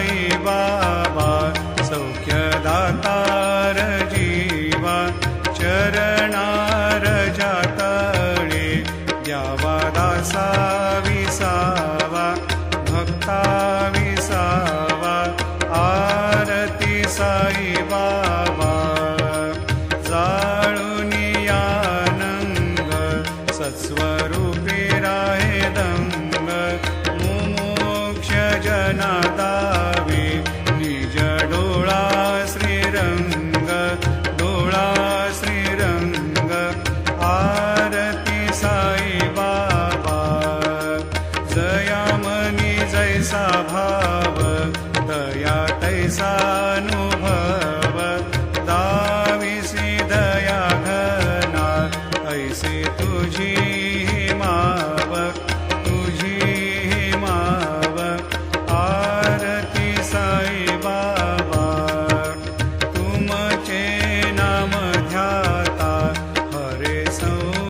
साई बाबा सौख्यदातार जीवा चरणार जातळे द्यावा दासा विसावा भक्ता विसावा आरती साई बाबा जाळूनी आनंद सत्स्वरूपी राहे दंग मुमोक्ष जना दावे निज डोळा श्रीरंग डोळा श्रीरंग आरती साई बाबा जया मनी जैसा भाव दया तैसा